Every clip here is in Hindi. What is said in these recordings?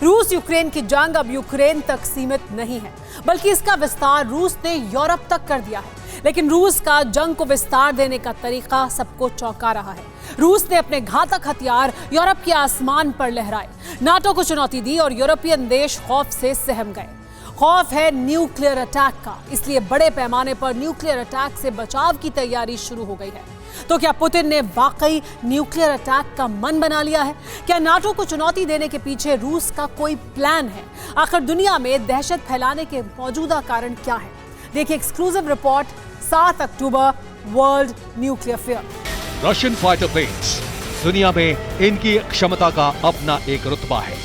रूस यूक्रेन की जंग अब यूक्रेन तक सीमित नहीं है, बल्कि इसका विस्तार रूस ने यूरोप तक कर दिया है। लेकिन रूस का जंग को विस्तार देने का तरीका सबको चौंका रहा है। रूस ने अपने घातक हथियार यूरोप के आसमान पर लहराए, नाटो को चुनौती दी और यूरोपियन देश खौफ से सहम गए। खौफ है न्यूक्लियर अटैक का, इसलिए बड़े पैमाने पर न्यूक्लियर अटैक से बचाव की तैयारी शुरू हो गई है। तो क्या पुतिन ने वाकई न्यूक्लियर अटैक का मन बना लिया है? क्या नाटो को चुनौती देने के पीछे रूस का कोई प्लान है? आखिर दुनिया में दहशत फैलाने के मौजूदा कारण क्या है? देखिए एक्सक्लूसिव रिपोर्ट 7 अक्टूबर world nuclear fair. Russian fighter planes, दुनिया में इनकी क्षमता का अपना एक रुतबा है।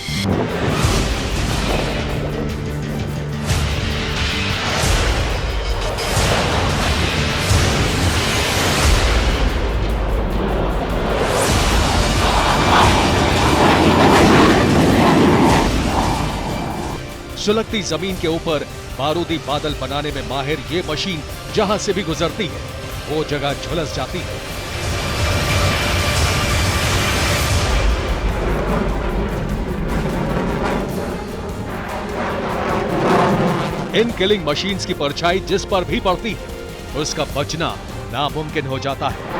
सुलगती जमीन के ऊपर बारूदी बादल बनाने में माहिर ये मशीन जहां से भी गुजरती है वो जगह झुलस जाती है। इन किलिंग मशीन्स की परछाई जिस पर भी पड़ती है उसका बचना नामुमकिन हो जाता है।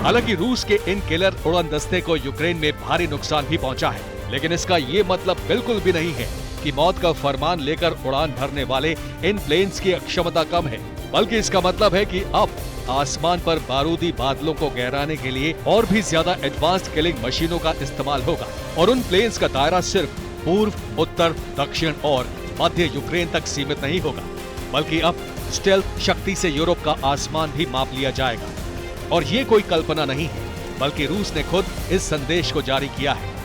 हालांकि रूस के इन किलर उड़न दस्ते को यूक्रेन में भारी नुकसान भी पहुंचा है, लेकिन इसका ये मतलब बिल्कुल भी नहीं है कि मौत का फरमान लेकर उड़ान भरने वाले इन प्लेन्स की क्षमता कम है, बल्कि इसका मतलब है कि अब आसमान पर बारूदी बादलों को गहराने के लिए और भी ज्यादा एडवांस्ड किलिंग मशीनों का इस्तेमाल होगा। और उन प्लेन्स का दायरा सिर्फ पूर्व, उत्तर, दक्षिण और मध्य यूक्रेन तक सीमित नहीं होगा, बल्कि अब स्टेल्थ शक्ति से यूरोप का आसमान भी माप लिया जाएगा। और ये कोई कल्पना नहीं है, बल्कि रूस ने खुद इस संदेश को जारी किया है।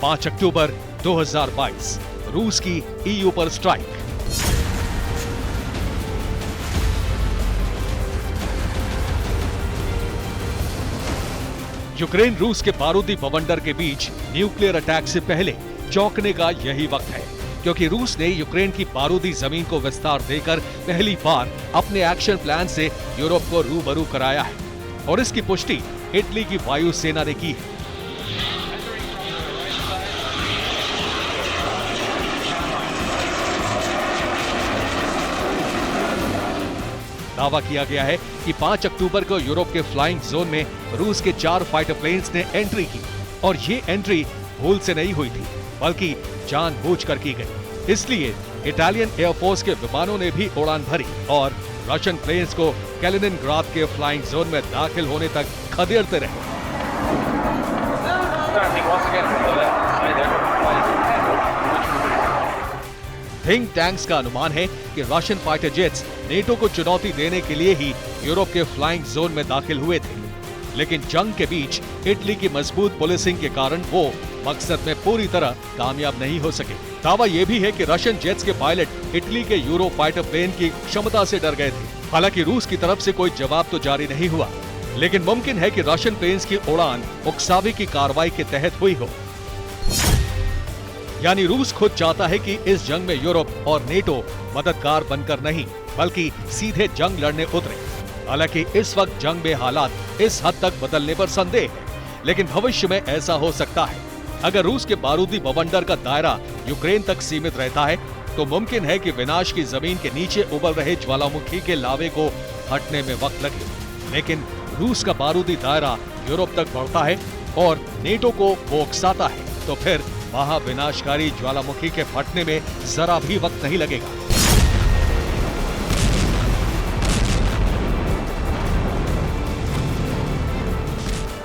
पांच अक्टूबर 2022 रूस की ईयू पर स्ट्राइक। यूक्रेन रूस के बारूदी बवंडर के बीच न्यूक्लियर अटैक से पहले चौंकने का यही वक्त है, क्योंकि रूस ने यूक्रेन की बारूदी जमीन को विस्तार देकर पहली बार अपने एक्शन प्लान से यूरोप को रूबरू कराया है। और इसकी पुष्टि इटली की वायुसेना ने की है। दावा किया गया है कि 5 अक्टूबर को यूरोप के फ्लाइंग जोन में रूस के 4 फाइटर प्लेन्स ने एंट्री की, और ये एंट्री भूल से नहीं हुई थी, बल्कि जानबूझकर की गई। इसलिए इटालियन एयरफोर्स के विमानों ने भी उड़ान भरी और रशियन प्लेन्स को कैलिनिनग्राद के फ्लाइंग जोन में दाखिल होने तक खदेड़ते रहे। थिंक टैंक्स का अनुमान है कि रशियन फाइटर जेट्स नेटो को चुनौती देने के लिए ही यूरोप के फ्लाइंग जोन में दाखिल हुए थे, लेकिन जंग के बीच इटली की मजबूत पुलिसिंग के कारण वो मकसद में पूरी तरह कामयाब नहीं हो सके। दावा यह भी है कि रशियन जेट्स के पायलट इटली के यूरो फाइटर प्लेन की क्षमता से डर गए थे। हालांकि रूस की तरफ से कोई जवाब तो जारी नहीं हुआ, लेकिन मुमकिन है कि रशियन प्लेन्स की उड़ान उकसावे की कार्रवाई के तहत हुई हो। यानी रूस खुद चाहता है कि इस जंग में यूरोप और नेटो मददगार बनकर नहीं, बल्कि सीधे जंग लड़ने उतरे। हालांकि इस वक्त जंग में हालात इस हद तक बदलने पर संदेह है, लेकिन भविष्य में ऐसा हो सकता है। अगर रूस के बारूदी बवंडर का दायरा यूक्रेन तक सीमित रहता है तो मुमकिन है कि विनाश की जमीन के नीचे उबल रहे ज्वालामुखी के लावे को हटने में वक्त लगे। लेकिन रूस का बारूदी दायरा यूरोप तक बढ़ता है और नेटो को वो उकसाता है, तो फिर वहां विनाशकारी ज्वालामुखी के फटने में जरा भी वक्त नहीं लगेगा।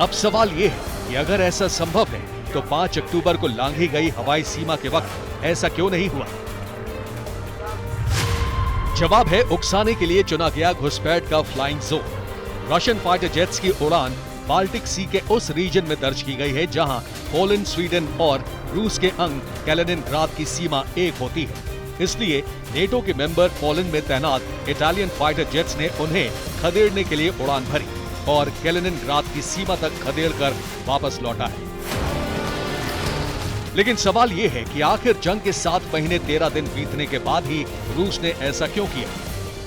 अब सवाल ये है कि अगर ऐसा संभव है तो 5 अक्टूबर को लांघी गई हवाई सीमा के वक्त ऐसा क्यों नहीं हुआ? जवाब है उकसाने के लिए चुना गया घुसपैठ का flying zone. Russian fighter jets की उड़ान बाल्टिक सी के उस रीजन में दर्ज की गई है जहां पोलैंड, स्वीडन और रूस के अंग कैलिनिनग्राद की सीमा एक होती है। इसलिए नेटो के मेंबर पोलैंड में तैनात इटालियन फाइटर जेट्स ने उन्हें खदेड़ने के लिए उड़ान भरी और कैलिनिनग्राद की सीमा तक खदेड़कर वापस लौटा है। लेकिन सवाल ये है कि आखिर जंग के 7 महीने 13 दिन बीतने के बाद ही रूस ने ऐसा क्यों किया?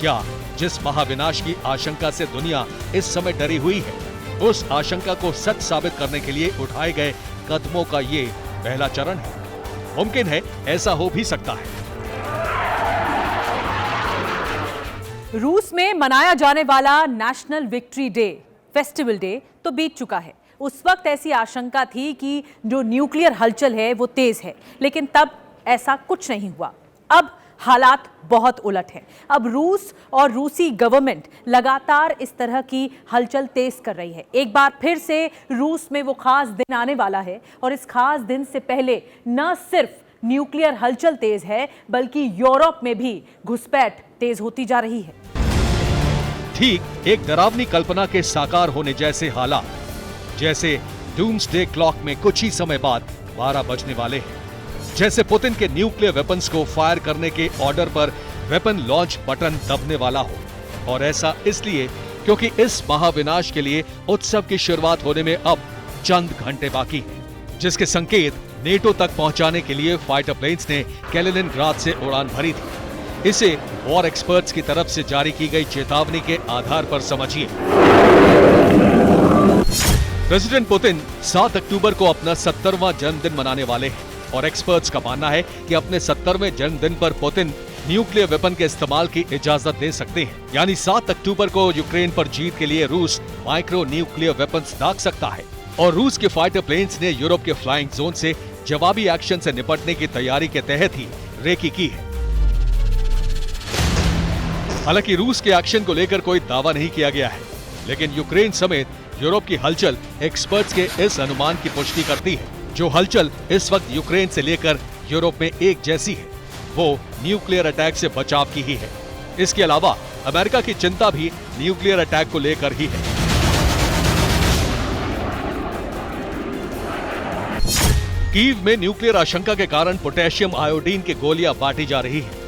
क्या जिस महाविनाश की आशंका से दुनिया इस समय डरी हुई है, उस आशंका को सच साबित करने के लिए उठाए गए कदमों का ये पहला चरण है? मुमकिन है ऐसा हो भी सकता है। रूस में मनाया जाने वाला national victory day, festival day तो बीत चुका है। उस वक्त ऐसी आशंका थी कि जो न्यूक्लियर हलचल है वो तेज है, लेकिन तब ऐसा कुछ नहीं हुआ। अब हालात बहुत उलट है। अब रूस और रूसी गवर्नमेंट लगातार इस तरह की हलचल तेज कर रही है। एक बार फिर से रूस में वो खास दिन आने वाला है और इस खास दिन से पहले न सिर्फ न्यूक्लियर हलचल तेज है, बल्कि यूरोप में भी घुसपैठ तेज होती जा रही है। ठीक एक डरावनी कल्पना के साकार होने जैसे हालात, जैसे डूम्सडे क्लॉक में कुछ ही समय बाद 12 बजने वाले हैं। जैसे पुतिन के न्यूक्लियर वेपन्स को फायर करने के ऑर्डर पर वेपन लॉन्च बटन दबने वाला हो। और ऐसा इसलिए क्योंकि इस महाविनाश के लिए उत्सव की शुरुआत होने में अब चंद घंटे बाकी हैं, जिसके संकेत नेटो तक पहुंचाने के लिए फाइटर प्लेन्स ने कैलिनिनग्राद से उड़ान भरी थी। इसे वॉर एक्सपर्ट्स की तरफ से जारी की गई चेतावनी के आधार पर समझिए। प्रेसिडेंट पुतिन 7 अक्टूबर को अपना 70वां जन्मदिन मनाने वाले हैं और एक्सपर्ट्स का मानना है कि अपने 70वें जन्मदिन पर पुतिन न्यूक्लियर वेपन के इस्तेमाल की इजाजत दे सकते हैं। यानी 7 अक्टूबर को यूक्रेन पर जीत के लिए रूस माइक्रो न्यूक्लियर वेपन्स दाग सकता है। और रूस के फाइटर प्लेन्स ने यूरोप के फ्लाइंग जोन से जवाबी एक्शन से निपटने की तैयारी के तहत ही रेकी की है। हालांकि रूस के एक्शन को लेकर कोई दावा नहीं किया गया है, लेकिन यूक्रेन समेत यूरोप की हलचल एक्सपर्ट्स के इस अनुमान की पुष्टि करती है। जो हलचल इस वक्त यूक्रेन से लेकर यूरोप में एक जैसी है, वो न्यूक्लियर अटैक से बचाव की ही है। इसके अलावा अमेरिका की चिंता भी न्यूक्लियर अटैक को लेकर ही है। कीव में न्यूक्लियर आशंका के कारण पोटेशियम आयोडीन की गोलियां बांटी जा रही है।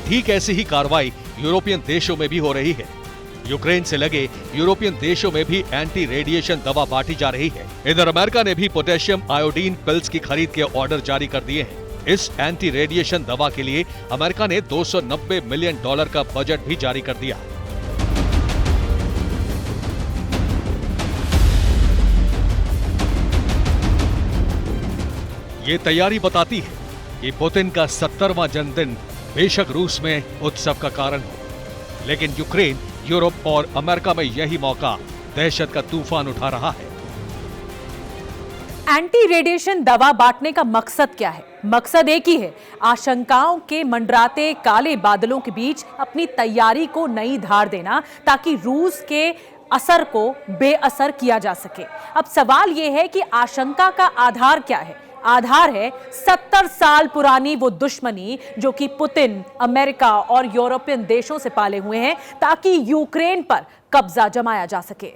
ठीक ऐसी ही कार्रवाई यूरोपियन देशों में भी हो रही है। यूक्रेन से लगे यूरोपियन देशों में भी एंटी रेडिएशन दवा बांटी जा रही है। इधर अमेरिका ने भी पोटेशियम आयोडीन पिल्स की खरीद के ऑर्डर जारी कर दिए हैं। इस एंटी रेडिएशन दवा के लिए अमेरिका ने $290 मिलियन का बजट भी जारी कर दिया। ये तैयारी बताती है कि पुतिन का 70वां जन्मदिन बेशक रूस में उत्सव का कारण हो, लेकिन यूक्रेन, यूरोप और अमेरिका में यही मौका दहशत का तूफान उठा रहा है। एंटी रेडिएशन दवा बांटने का मकसद क्या है? मकसद एक ही है, आशंकाओं के मंडराते काले बादलों के बीच अपनी तैयारी को नई धार देना, ताकि रूस के असर को बेअसर किया जा सके। अब सवाल यह है कि आशंका का आधार क्या है? आधार है 70 साल पुरानी वो दुश्मनी जो कि पुतिन, अमेरिका और यूरोपियन देशों से पाले हुए हैं, ताकि यूक्रेन पर कब्जा जमाया जा सके।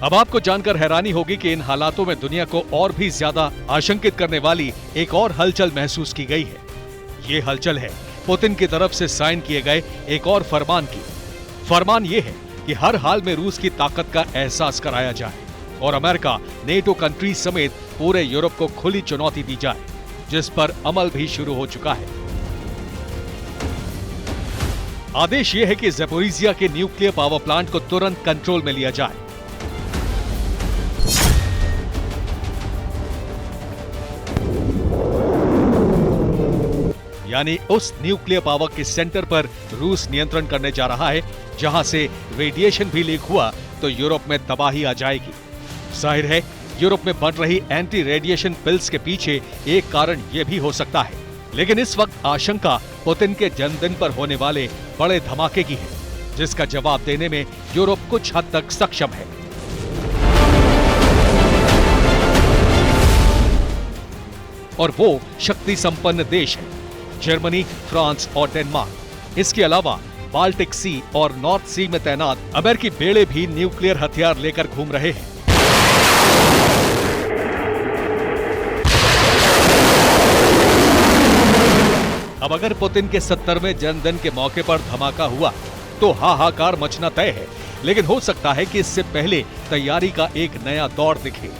अब आपको जानकर हैरानी होगी कि इन हालातों में दुनिया को और भी ज्यादा आशंकित करने वाली एक और हलचल महसूस की गई है। ये हलचल है पुतिन की तरफ से साइन किए गए एक और फरमान की। फरमान ये है कि हर हाल में रूस की ताकत का एहसास कराया जाए और अमेरिका, नेटो कंट्रीज समेत पूरे यूरोप को खुली चुनौती दी जाए, जिस पर अमल भी शुरू हो चुका है। आदेश यह है कि ज़ैपोरिज़िया के न्यूक्लियर पावर प्लांट को तुरंत कंट्रोल में लिया जाए। यानी उस न्यूक्लियर पावर के सेंटर पर रूस नियंत्रण करने जा रहा है, जहां से रेडिएशन भी लीक हुआ तो यूरोप में तबाही आ जाएगी। जाहिर है यूरोप में बन रही एंटी रेडिएशन पिल्स के पीछे एक कारण यह भी हो सकता है, लेकिन इस वक्त आशंका पुतिन के जन्मदिन पर होने वाले बड़े धमाके की है, जिसका जवाब देने में यूरोप कुछ हद तक सक्षम है। और वो शक्ति संपन्न देश है, जर्मनी, फ्रांस और डेनमार्क। इसके अलावा बाल्टिक सी और नॉर्थ सी में तैनात अमेरिकी बेड़े भी न्यूक्लियर हथियार लेकर घूम रहे हैं। अब अगर पुतिन के 70वें जन्मदिन के मौके पर धमाका हुआ तो हाहाकार मचना तय है, लेकिन हो सकता है कि इससे पहले तैयारी का एक नया दौर दिखे।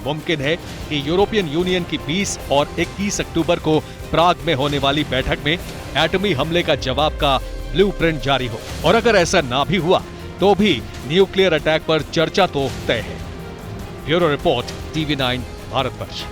मुमकिन है कि यूरोपियन यूनियन की 20 और 21 अक्टूबर को प्राग में होने वाली बैठक में एटमी हमले का जवाब का ब्लूप्रिंट जारी हो। और अगर ऐसा ना भी हुआ तो भी न्यूक्लियर अटैक पर चर्चा तो तय है। Bureau report, TV9 Bharatvarsh.